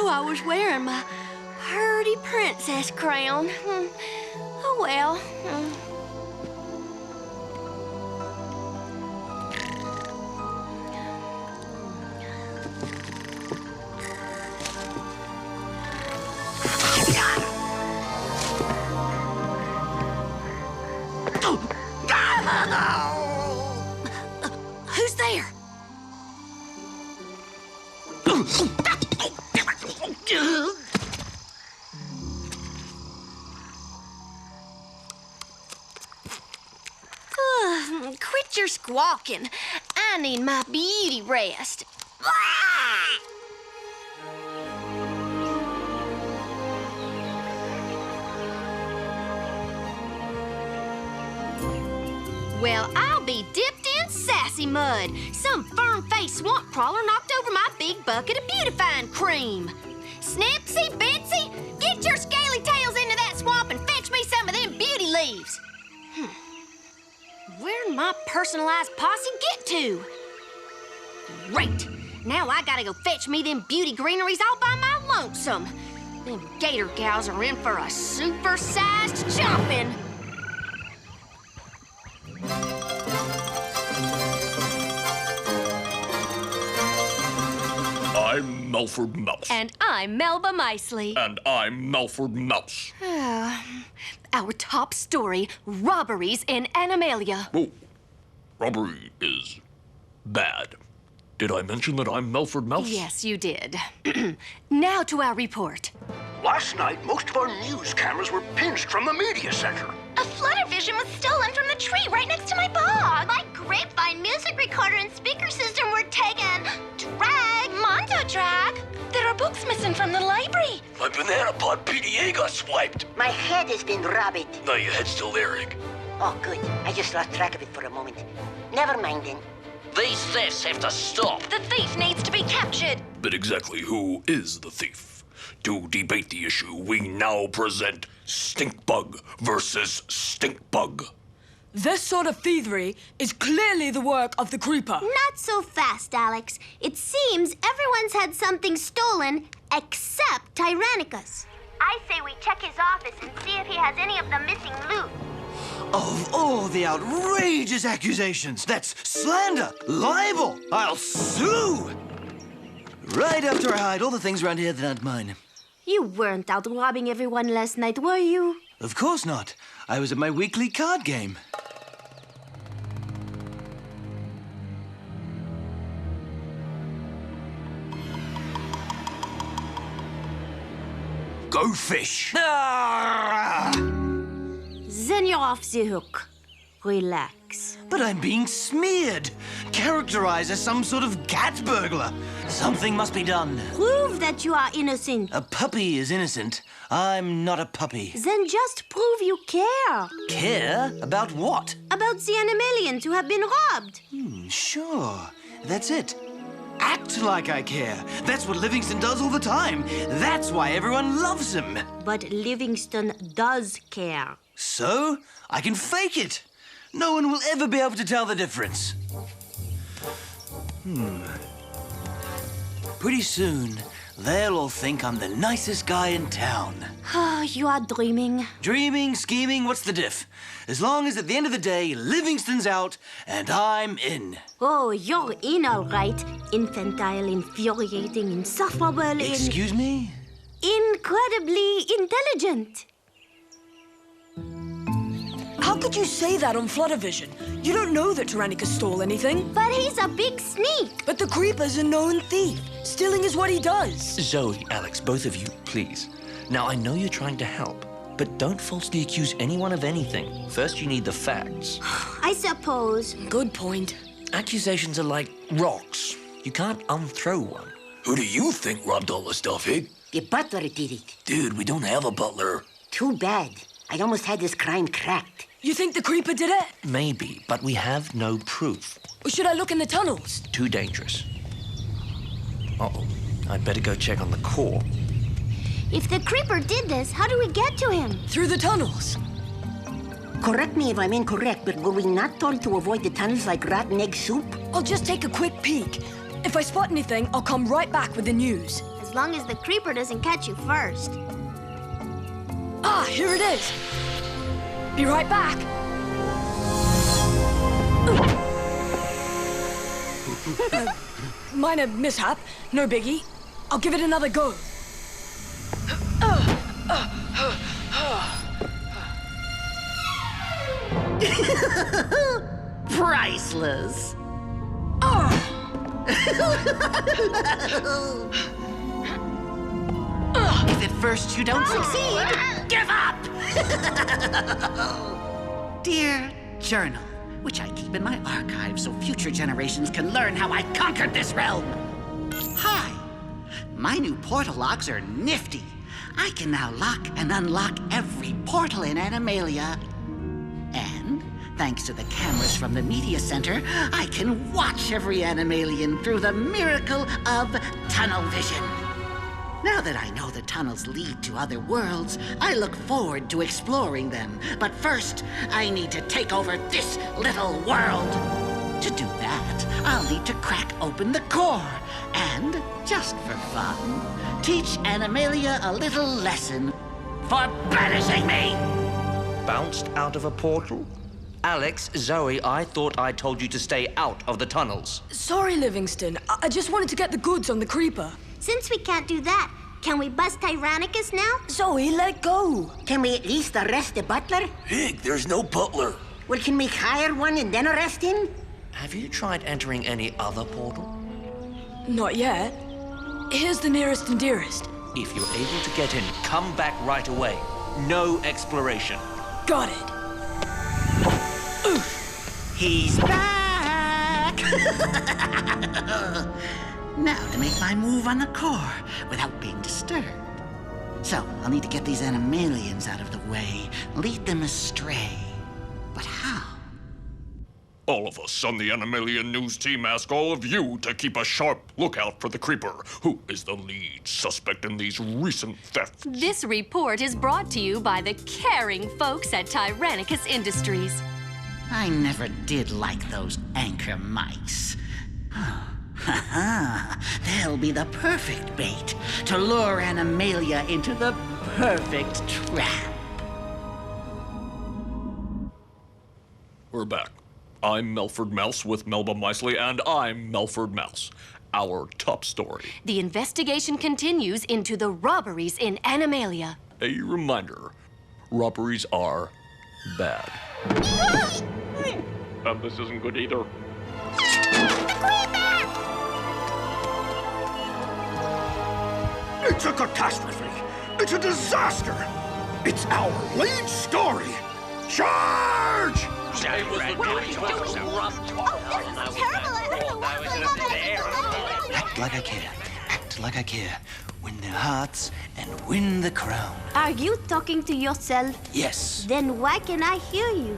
I was wearing my pretty princess crown. Oh, well. Who's there? Quit your squawking. I need my beauty rest. Well, I'll be dipped in sassy mud. Some firm-faced swamp crawler knocked over my big bucket of beautifying cream. Snipsy, Bitsy, get your scaly tails into that swamp and fetch me some of them beauty leaves. Where'd my personalized posse get to? Great. Now I gotta go fetch me them beauty greeneries all by my lonesome. Them gator gals are in for a super-sized chomping. I'm Melford Mouse. And I'm Melba Meisley. And I'm Melford Mouse. Our top story, robberies in Animalia. Oh, robbery is bad. Did I mention that I'm Melford Mouse? Yes, you did. Now to our report. Last night, most of our news cameras were pinched from the media center. A Fluttervision was stolen from the tree right next to my bog. My grapevine music recorder and speaker system were taken. Drag. Mondo drag. There are books missing from the library. My banana pod PDA got swiped. My head has been robbed. No, your head's still there, Rick. Oh, good. I just lost track of it for a moment. Never mind then. These thefts have to stop. The thief needs to be captured. But exactly who is the thief? To debate the issue, we now present Stinkbug versus Stinkbug. This sort of thievery is clearly the work of the creeper. Not so fast, Alex. It seems everyone's had something stolen except Tyrannicus. I say we check his office and see if he has any of the missing loot. Of all the outrageous accusations, that's slander, libel. I'll sue. Right after I hide all the things around here that aren't mine. You weren't out robbing everyone last night, were you? Of course not. I was at my weekly card game. Go fish. Then you're off the hook. Relax. But I'm being smeared, characterized as some sort of cat burglar. Something must be done. Prove that you are innocent. A puppy is innocent. I'm not a puppy. Then just prove you care. Care? About what? About the Animalians who have been robbed. Sure. That's it. Act like I care. That's what Livingstone does all the time. That's why everyone loves him. But Livingstone does care. So, I can fake it. No one will ever be able to tell the difference. Pretty soon, they'll all think I'm the nicest guy in town. You are dreaming. Dreaming, scheming, what's the diff? As long as at the end of the day, Livingstone's out and I'm in. Oh, you're in all right. Infantile, infuriating, insufferable, Excuse me? incredibly intelligent. How could you say that on Fluttervision? You don't know that Tyrannicus stole anything. But he's a big sneak. But the creeper's a known thief. Stealing is what he does. Zoe, Alex, both of you, please. Now, I know you're trying to help, But don't falsely accuse anyone of anything. First, you need the facts. I suppose. Good point. Accusations are like rocks. You can't unthrow one. Who do you think robbed all the stuff, Hig? The butler did it. Dude, we don't have a butler. Too bad. I almost had this crime cracked. You think the creeper did it? Maybe, but we have no proof. Or should I look in the tunnels? Too dangerous. Uh-oh. I'd better go check on the core. If the creeper did this, how do we get to him? Through the tunnels. Correct me if I'm incorrect, but were we not told to avoid the tunnels like rotten egg soup? I'll just take a quick peek. If I spot anything, I'll come right back with the news. As long as the creeper doesn't catch you first. Ah, here it is. Be right back. Minor mishap, no biggie. I'll give it another go. Priceless. If at first you don't succeed, give up! Dear Journal, which I keep in my archive so future generations can learn how I conquered this realm. Hi. My new portal locks are nifty. I can now lock and unlock every portal in Animalia. And, thanks to the cameras from the media center, I can watch every Animalian through the miracle of tunnel vision. Now that I know the tunnels lead to other worlds, I look forward to exploring them. But first, I need to take over this little world. To do that, I'll need to crack open the core. And, just for fun, teach Animalia a little lesson for banishing me. Bounced out of a portal? Alex, Zoe, I thought I told you to stay out of the tunnels. Sorry, Livingstone. I just wanted to get the goods on the creeper. Since we can't do that, can we bust Tyrannicus now? Zoe, let go. Can we at least arrest the butler? Hig, there's no butler. Well, can we hire one and then arrest him? Have you tried entering any other portal? Not yet. Here's the nearest and dearest. If you're able to get in, come back right away. No exploration. Got it. He's back! Now to make my move on the core without being disturbed. So, I'll need to get these Animalians out of the way, lead them astray. But how? All of us on the Animalian news team ask all of you to keep a sharp lookout for the creeper, who is the lead suspect in these recent thefts. This report is brought to you by the caring folks at Tyrannicus Industries. I never did like those anchor mice. Ha-ha! They'll be the perfect bait to lure Animalia into the perfect trap. We're back. I'm Melford Mouse with Melba Meisley, and I'm Melford Mouse. Our top story. The investigation continues into the robberies in Animalia. A reminder, robberies are bad. And this isn't good either. It's a catastrophe. It's a disaster. It's our lead story. Charge! Act like I care. Act like I care. Win their hearts and win the crown. Are you talking to yourself? Yes. Then why can I hear you?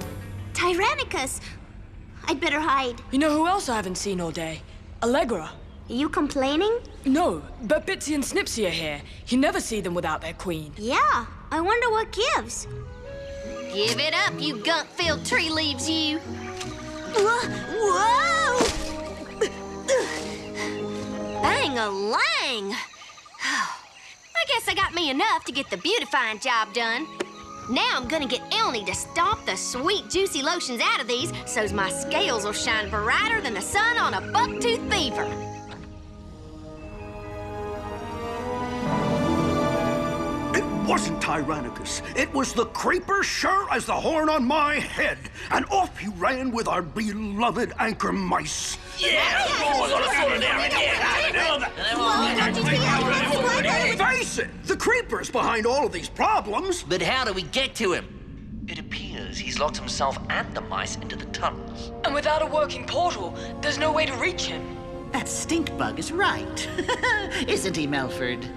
Tyrannicus! I'd better hide. You know who else I haven't seen all day? Allegra. Are you complaining? No, but Bitsy and Snipsy are here. You never see them without their queen. Yeah, I wonder what gives. Give it up, you gunk-filled tree leaves, you. Whoa! Bang-a-lang! I guess I got me enough to get the beautifying job done. Now I'm gonna get Elnie to stomp the sweet, juicy lotions out of these so's my scales will shine brighter than the sun on a buck-tooth beaver. wasn't Tyrannicus. It was the creeper, sure as the horn on my head. And off he ran with our beloved anchor mice. Face it, the creeper's behind all of these problems. But how do we get to him? It appears he's locked himself and the mice into the tunnels. And without a working portal, there's no way to reach him. That stink bug is right. Isn't he, Melford?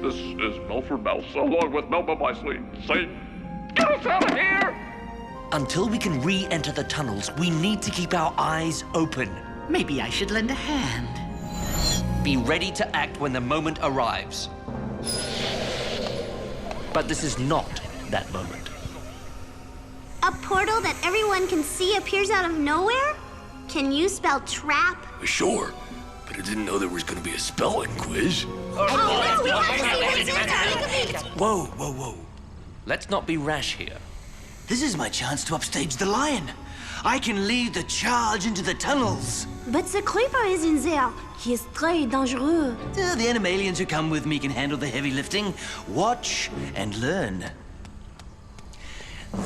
This is Melford Mouse, along with Melba Meisley, saying, "Get us out of here!" Until we can re-enter the tunnels, we need to keep our eyes open. Maybe I should lend a hand. Be ready to act when the moment arrives. But this is not that moment. A portal that everyone can see appears out of nowhere? Can you spell trap? Sure, but I didn't know there was going to be a spelling quiz. Whoa. Let's not be rash here. This is my chance to upstage the lion. I can lead the charge into the tunnels. But the creeper is in there. He is très dangereux. The Animalians who come with me can handle the heavy lifting. Watch and learn.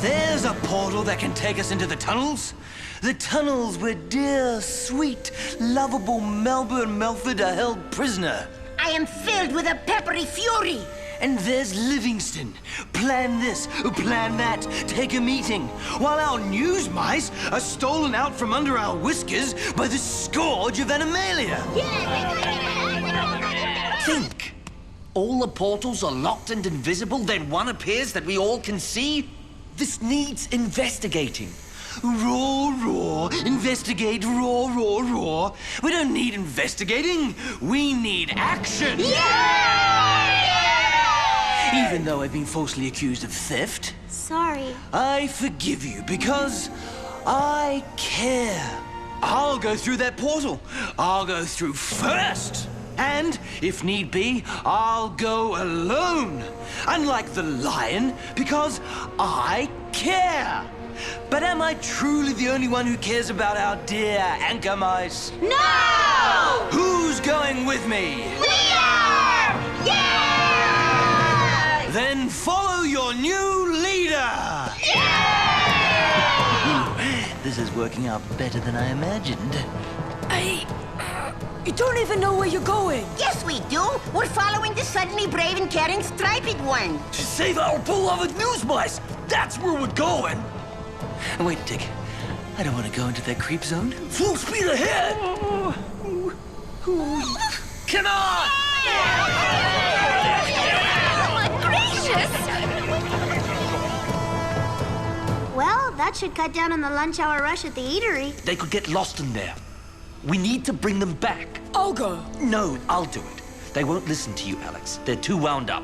There's a portal that can take us into the tunnels. The tunnels where dear, sweet, lovable Melba and Melford are held prisoner. I am filled with a peppery fury. And there's Livingstone. Plan this, plan that, take a meeting. While our news mice are stolen out from under our whiskers by the scourge of Animalia. Think! All the portals are locked and invisible, then one appears that we all can see? This needs investigating. Roar, investigate, roar. We don't need investigating. We need action. Even though I've been falsely accused of theft. Sorry. I forgive you because I care. I'll go through that portal. I'll go through first. And, if need be, I'll go alone. Unlike the lion, because I care. But am I truly the only one who cares about our dear anchor mice? No! Who's going with me? We are! Yeah! Then follow your new leader! Yeah! This is working out better than I imagined. You don't even know where you're going. Yes, we do. We're following the suddenly brave and caring striped one. To save our beloved news mice! That's where we're going! Wait a tick. I don't want to go into that creep zone. Full speed ahead! Come on! Oh, my gracious! Well, that should cut down on the lunch hour rush at the eatery. They could get lost in there. We need to bring them back. I'll go. No, I'll do it. They won't listen to you, Alex. They're too wound up.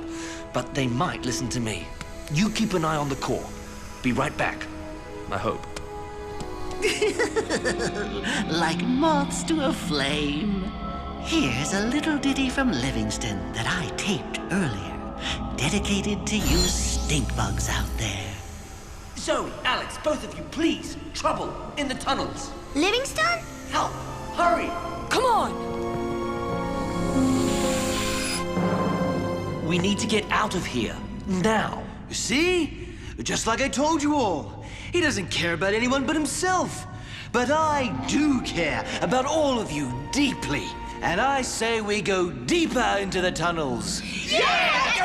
But they might listen to me. You keep an eye on the core. Be right back. I hope. Like moths to a flame. Here's a little ditty from Livingstone that I taped earlier, dedicated to you stink bugs out there. Zoe, Alex, both of you, please. Trouble in the tunnels. Livingstone? Help! Hurry! Come on! We need to get out of here. Now. You see? Just like I told you all. He doesn't care about anyone but himself. But I do care about all of you deeply. And I say we go deeper into the tunnels. Yeah!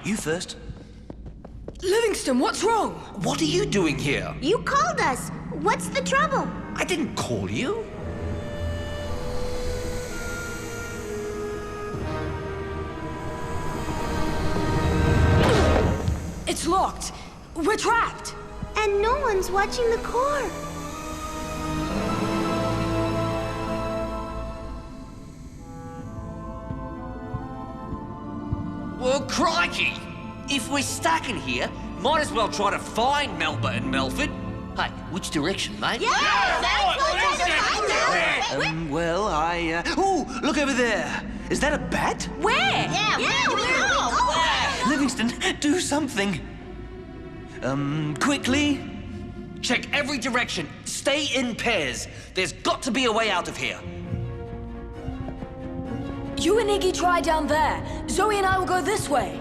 You first. Livingstone, what's wrong? What are you doing here? You called us. What's the trouble? I didn't call you. It's locked. We're trapped. And no one's watching the core. Well, crikey! If we're stuck in here, might as well try to find Melba and Melford. Hey, which direction, mate? Well, Oh, look over there. Is that a bat? Where? Livingstone, do something. Quickly. Check every direction. Stay in pairs. There's got to be a way out of here. You and Iggy try down there. Zoe and I will go this way.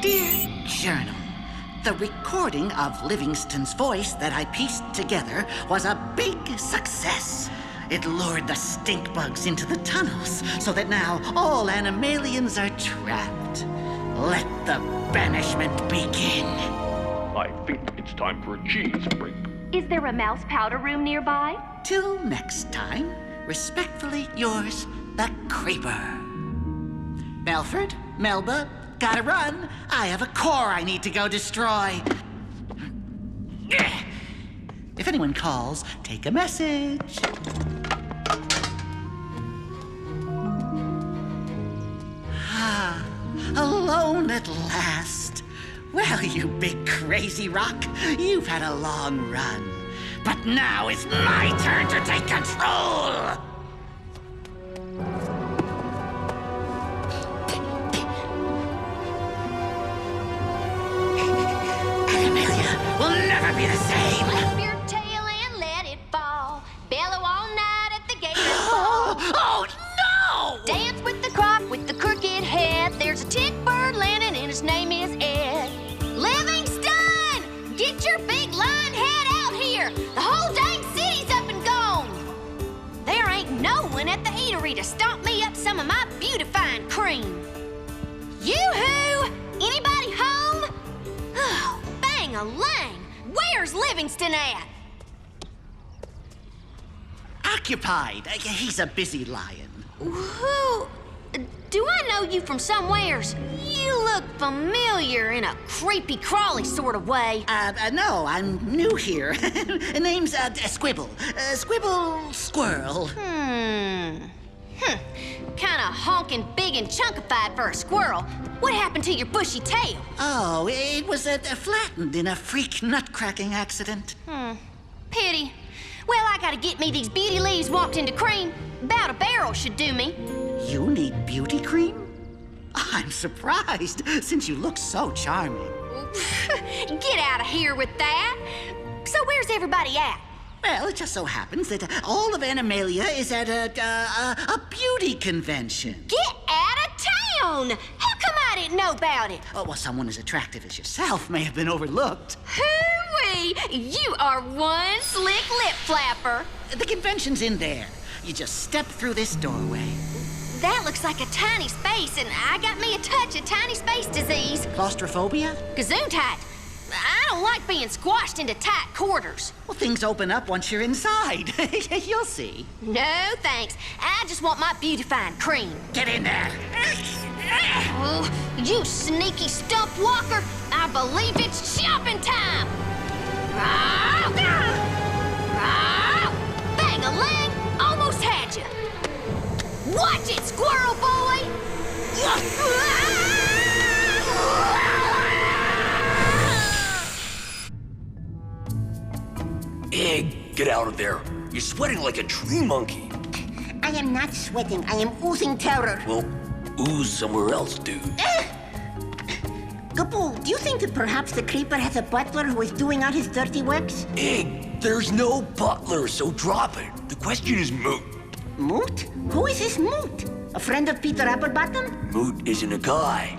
Dear Journal, the recording of Livingstone's voice that I pieced together was a big success. It lured the stink bugs into the tunnels so that now all Animalians are trapped. Let the banishment begin. I think it's time for a cheese break. Is there a mouse powder room nearby? Till next time, respectfully yours, the Creeper. Melford, Melba, gotta run. I have a core I need to go destroy. If anyone calls, take a message. Alone at last. Well, you big crazy rock, you've had a long run. But now it's my turn to take control! Animalia will never be the same! Flip your tail and let it fall. Bellow all night at the gate and fall. Oh, no! Dance with the croc with the crooked head. There's a tick bird landing and his name is Ed. Livingstone! Get your big lion head out here! The whole dang city's up and gone! There ain't no one at the eatery to stomp me up some of my beautifying cream. Yoo-hoo! Anybody home? Oh, bang-a-lang! Where's Livingstone at? Occupied. He's a busy lion. Who? Do I know you from somewheres? You look familiar in a creepy crawly sort of way. No, I'm new here. Name's Squibble. Squibble Squirrel. Kinda honking big and chunkified for a squirrel. What happened to your bushy tail? Oh, it was flattened in a freak nut-cracking accident. Pity. Well, I gotta get me these beauty leaves walked into cream. About a barrel should do me. You need beauty cream? I'm surprised, since you look so charming. Get out of here with that. So where's everybody at? Well, it just so happens that all of Animalia is at a beauty convention. Get out of town! How come I didn't know about it? Oh, well, someone as attractive as yourself may have been overlooked. Hooey! You are one slick lip flapper. The convention's in there. You just step through this doorway. That looks like a tiny space, and I got me a touch of tiny space disease. Claustrophobia? Gesundheit. I don't like being squashed into tight quarters. Well, things open up once you're inside. You'll see. No, thanks. I just want my beautifying cream. Get in there. Oh, you sneaky stump walker. I believe it's shopping time. Bang-a-lang, almost had you. Watch it, squirrel boy! Egg, get out of there. You're sweating like a tree monkey. I am not sweating. I am oozing terror. Well, ooze somewhere else, dude. Gaboo, do you think that perhaps the Creeper has a butler who is doing all his dirty works? Egg, there's no butler, so drop it. The question is moot. Moot? Who is this Moot? A friend of Peter Applebottom? Moot isn't a guy.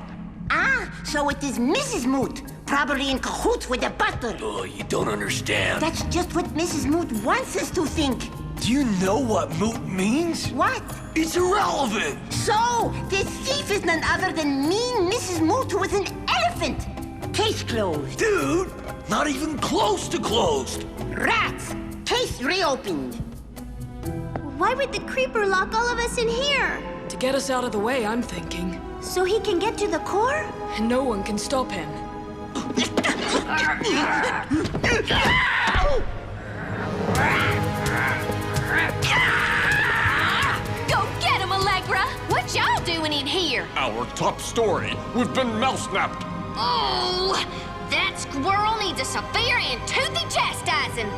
Ah, so it is Mrs. Moot, probably in cahoots with the butler. Oh, you don't understand. That's just what Mrs. Moot wants us to think. Do you know what moot means? What? It's irrelevant. So, this thief is none other than mean Mrs. Moot, who is an elephant. Case closed. Dude, not even close to closed. Rats! Case reopened. Why would the Creeper lock all of us in here? To get us out of the way, I'm thinking. So he can get to the core? No one can stop him. Go get him, Allegra! What y'all doing in here? Our top story. We've been mouse-napped. Oh, that squirrel needs a severe and toothy chastising.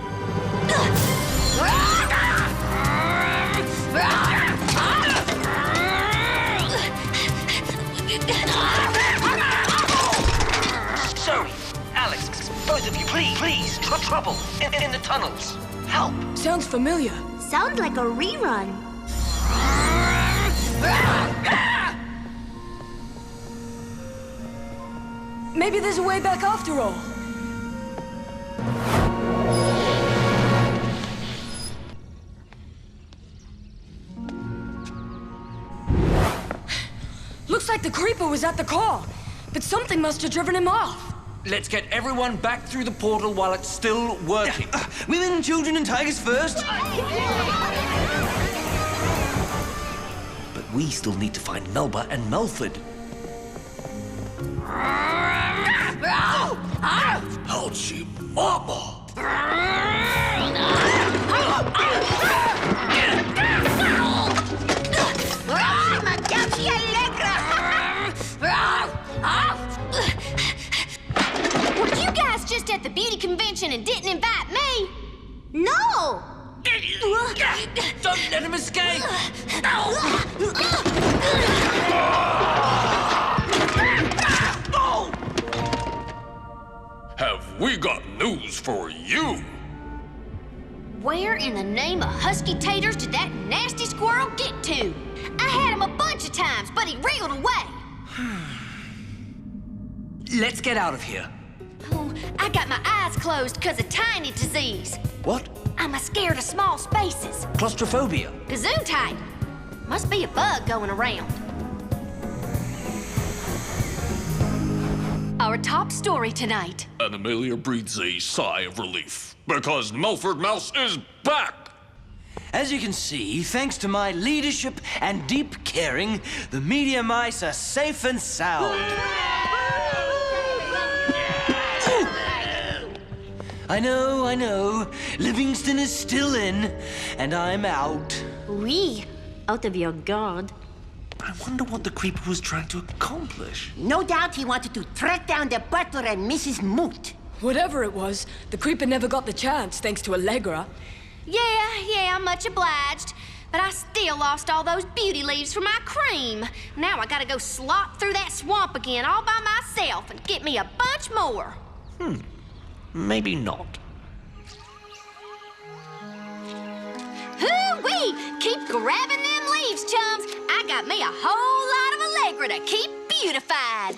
Zoe, Alex, both of you, please, trouble in the tunnels. Help. Sounds familiar. Sounds like a rerun. Maybe there's a way back after all. Looks like the creeper was at the car, but something must have driven him off. Let's get everyone back through the portal while it's still working. Women, children, and tigers first. But we still need to find Melba and Melford. Ouchie mama! Were you guys just at the beauty convention and didn't invite me? No! Don't let him escape! Have we got news for you? Where in the name of husky taters did that nasty squirrel get to? I had him a bunch of times, but he wriggled away. Let's get out of here. Oh, I got my eyes closed because of tiny disease. What? I'm scared of small spaces. Claustrophobia. Gesundheit. Must be a bug going around. Our top story tonight. Animalia breathes a sigh of relief because Melford Mouse is back. As you can see, thanks to my leadership and deep caring, the media mice are safe and sound. I know. Livingstone is still in, and I'm out. Oui, out of your guard. I wonder what the creeper was trying to accomplish. No doubt he wanted to track down the butler and Mrs. Moot. Whatever it was, the creeper never got the chance, thanks to Allegra. Yeah, much obliged. But I still lost all those beauty leaves for my cream. Now I gotta go slop through that swamp again all by myself and get me a bunch more. Maybe not. Hoo-wee! Keep grabbing them leaves, chums. I got me a whole lot of Allegra to keep beautified.